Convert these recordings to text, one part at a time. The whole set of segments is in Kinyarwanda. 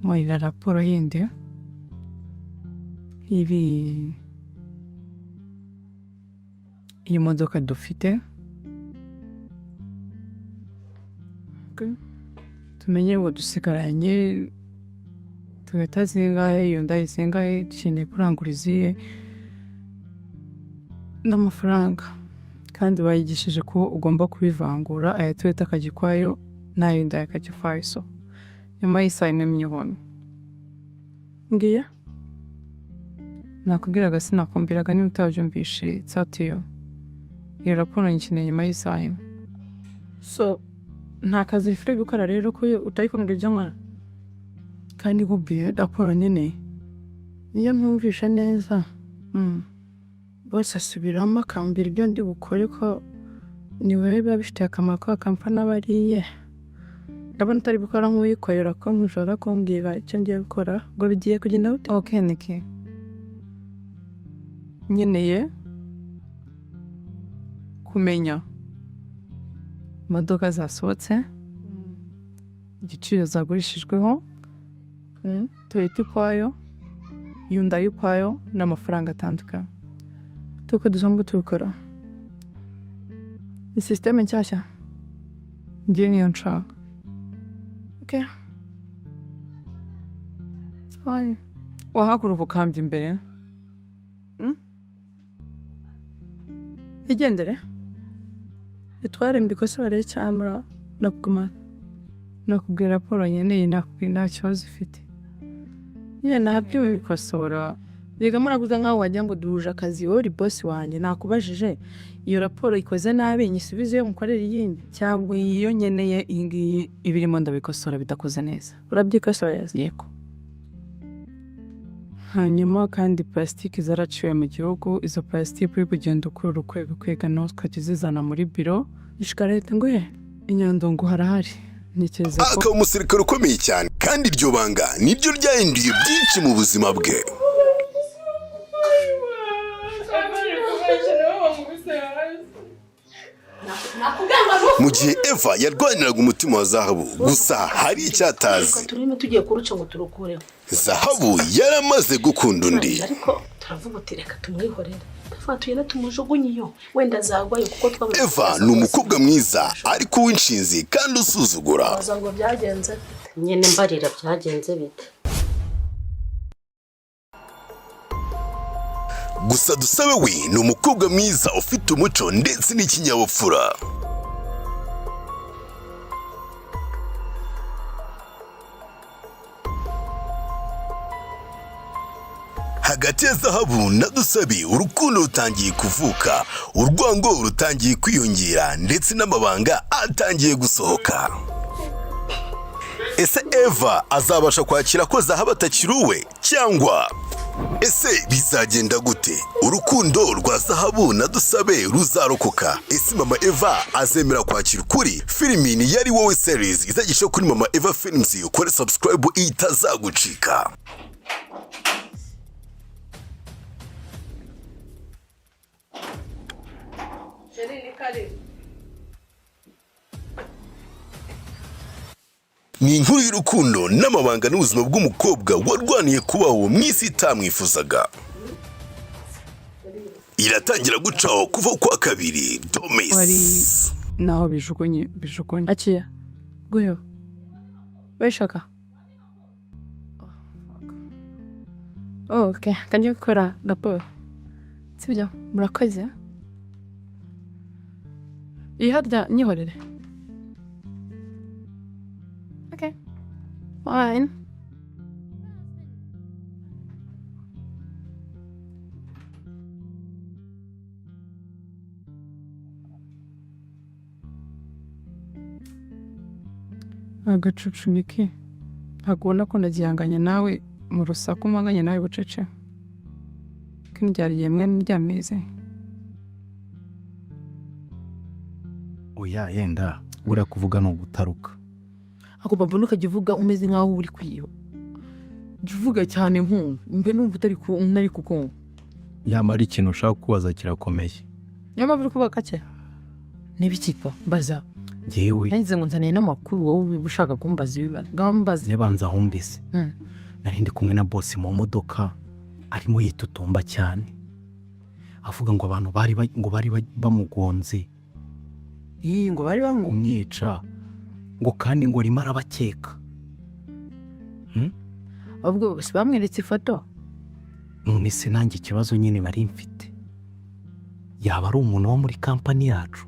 muri raporo yindi ibi iyi modoka dufite tumenye ngo dusigaranye tugahita zingahe iyo ndayisengahe dukeneye kuranguriza iye n'amafaranga kandi bayigishije ko ugomba kubivangura aya Toyota akajya ukwayo n'ayo ndaya akajya ukwayo so nyuma y'isaha imwe m'igihumbi ngiya nakubwiraga sinakumbiraga niba utabyumvishe tsatiyo iyo raporo nyikeneye nyuma y'isaha imwe so nta kazi rifite gukora rero ko utayikundira ibyo nkora kandi nkubwiye raporo nyine niyo ntumvisha neza bose asubiramo akambwira ibyo ndi bukore ko ni wowe biba bifitiye akamaro ko kampani aba ariye ndabona utari gukora nk'uwikorera ko nkushobora kumbwira icyo ngiye gukora ngo bigiye kugenda gute okay niki nkeneye kumenya imodoka zasohotse igiciro zagurishijweho Toyota ukwayo Hyundai ukwayo n'amafaranga atandukanye tuko dusanzwe tubikora ni systeme nshyashya ngiye niyo nshaka okay fine wahaguruka ukambye imbere igendere itware mbikosore cyangwa nakuguma nakubwira raporo nyene nakubwira nta kibazo ifite nyine nabyo bikosora rega muraguza nkaho wagira ngo duhuje akazi wowe uri boss wanjye nakubajije iyo raporo ikoze nabi nyisubize yo mukorera iyindi cyangwa iyo nyeneye iyi ibirimo ndabikosora bidakoze neza urabyikosora yego hanyuma kandi plastique zaraciwe mu gihugu izo plastique uri kugenda ukura ukwego kwega no ukazizana muri biro ishikarete ngo inyandongo harahari nikeza ko akaba umusirikare ukomeye cyane kandi iryo banga niryo ryahinduye byinshi mu buzima bwe mu gihe Eva yarwaniraga umutima wa Zahabu gusa hari icyatazi turimo tugiye kuruca ngo turukureho Zahabu yaramaze gukunda undi ariko turavuga uti reka tumwihorere twatuye na tumujugunye iyo wenda zagwaye kuko twabona Eva ni umukobwa mwiza ariko w'inshinzi kandi usuzugura bazango byagenze nyene mbarira byagenze bite gusa Dusabe we ni umukobwa mwiza ufite umuco ndetse n'ikinyabupfura hagati ya Zahabu na Dusabe urukundo rutangiye kuvuka urwango rutangiye kwiyongera ndetse n'amabanga atangiye gusohoka ese Eva azabasha kwakira ko Zahabu atakiruwe cyangwa ese bizagenda gute urukundo rwa Zahabu na Dusabe ruzarokoka ese mama Eva azemera kwakira ukuri filimi ni yari wowe series izagisha kuri mama Eva Films ukore subscribe itazagucika ni inkuru y'urukundo n'amabanga n'ubuzima bw'umukobwa warwaniye kubaho mu isi itamwifuzaga iratangira gucaho kuva kwa kabiri Domis wari naho bijugunye akiya guyo weshaka okay kanyo gukora raporo sibyo murakoze iharya nyihorere okay fine agacucu niki ntagubona ko ndagihanganye nawe mu rusaku mpanganye nawe bucece kandi ryari yemwe n'iryameze oya yenda ura kuvuga no gutaruka ako babona ukajya uvuga umeze nkaho uri kwiyo uvuga cyane mbe numva utari nari kukumva yamara ikintu ushaka kubaza kirakomeye niyo mpamvu uri kuvuga gake n'ibikiko mbaza Njyewe nahise ngo nzaniye n'amakuru wowe uba ushaka kumbaza ibibazo ngambaze. nyabanza ahumbise nari ndi kumwe na bosi mu modoka arimo yitutumba cyane avuga ngo abantu bari bamugonze ngo bari bamwe kumwica ngo kandi ngo arimo arabakeka. ahubwo bose bamweretse ifoto. none se nanjye ikibazo nyine bari mfite yaba ari umuntu wo muri kampani yacu.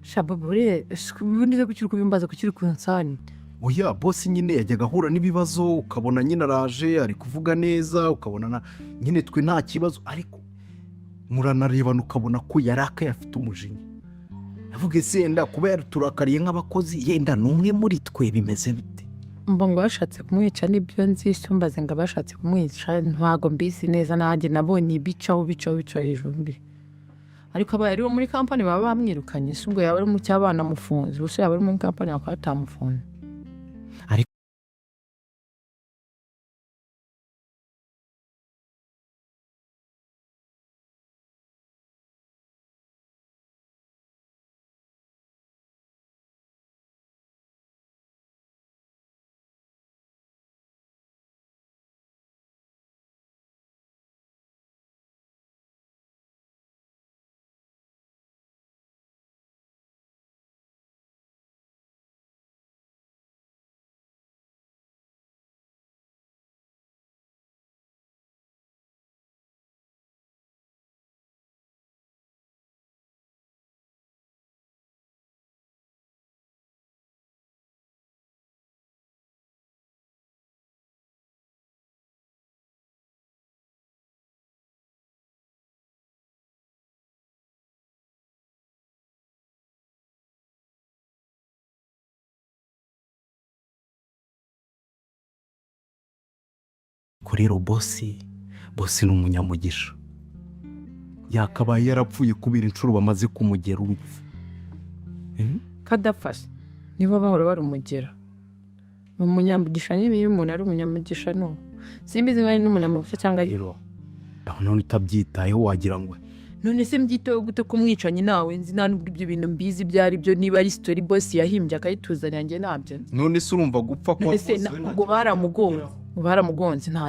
shababure nize kukiri kubimbaza kukiri ku nsani. oya bosi nyine yajyaga ahura n'ibibazo ukabona nyine araje ari kuvuga neza ukabona nyine twe nta kibazo ariko muranarebana ukabona ko yarakaye afite umujinya. navuga ese yenda kuba yaturakariye nk'abakozi yenda n'umwe muri twe bimeze bite. mba ngo bashatse kumwica nibyo nzi mbaze ngo bashatse kumwica ntago mbizi neza nanjye nabonye bicaho hejuru mbi. ariko abaye ari wo muri kampani baba bamwirukanye si ubwo yaba ari mu cy'abana mufunze gusa yaba ari muri kampani bakaba batamufunze. kuri bosi ni umunyamugisha yakabaye yarapfuye kubera inshuro bamaze kumugera urupfu. kadafashe niba bahora barumugera umunyamugisha niba iyo umuntu ari umunyamugisha no simbizi niba ari n'umunyamugisha cyangwa rero none utabyitayeho wagira ngo none se mbyiteho gute kumwicanye nawe nzi nta n'ubwo ibyo bintu mbizi byari byo niba ari story boss yahimbye akayituzanira njye nabyo. none se urumva gupfa kwa ese ngo baramugonze nta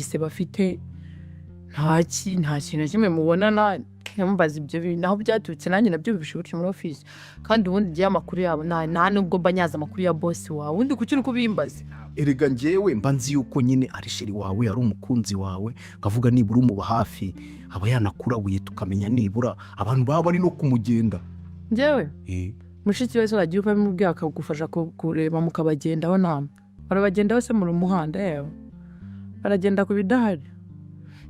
gisebe afite nta kintu na kimwe mubonana nkamubaza ibyo bintu aho byaturutse nanjye nabyumvise gutyo muri office kandi ubundi ngiye amakuru yabo nta nubwo mba nyaza amakuru ya boss wawe undi kuki uri kubimbaza erega njyewe mba nzi yuko nyine ari sheri wawe ari umukunzi wawe kavuga nibura umuba hafi aba yanakurabuye tukamenya nibura abantu baba bari no kumugenda njyewe mushiki wese aragiye ubamubwiye akagufasha kureba mukabagendaho nama barabagendaho se muri umuhanda yewe baragenda ku bidahari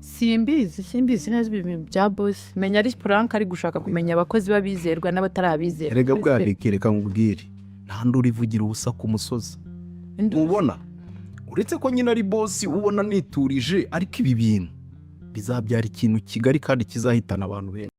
simbizi neza ibintu bya boss menya ari prank ari gushaka kumenya abakozi babizerwa n'abatarabizerwa erega bwareke nkubwire nta nduri ivugira ubusa ku musozi ubona uretse ko nyine ari boss ubona niturije ariko ibi bintu bizabyara ikintu kigari kandi kizahitana abantu benshi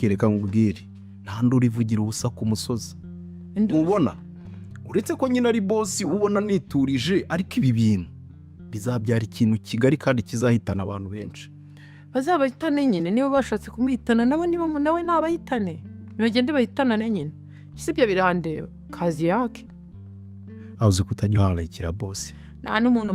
reka nkubwire nta nduru ivugira ubusa ku musozi mubona uretse ko nyine ari bosi ubona niturije ariko ibi bintu bizabyara ikintu kigari kandi kizahitana abantu benshi. bazabahitane nyine niba bashatse kumwitana nabo niba nawe nabahitane bagende bahitanane nyine sibyo birandeba kazi yake aho uzi kutajya uhangayikira bosi nta n'umuntu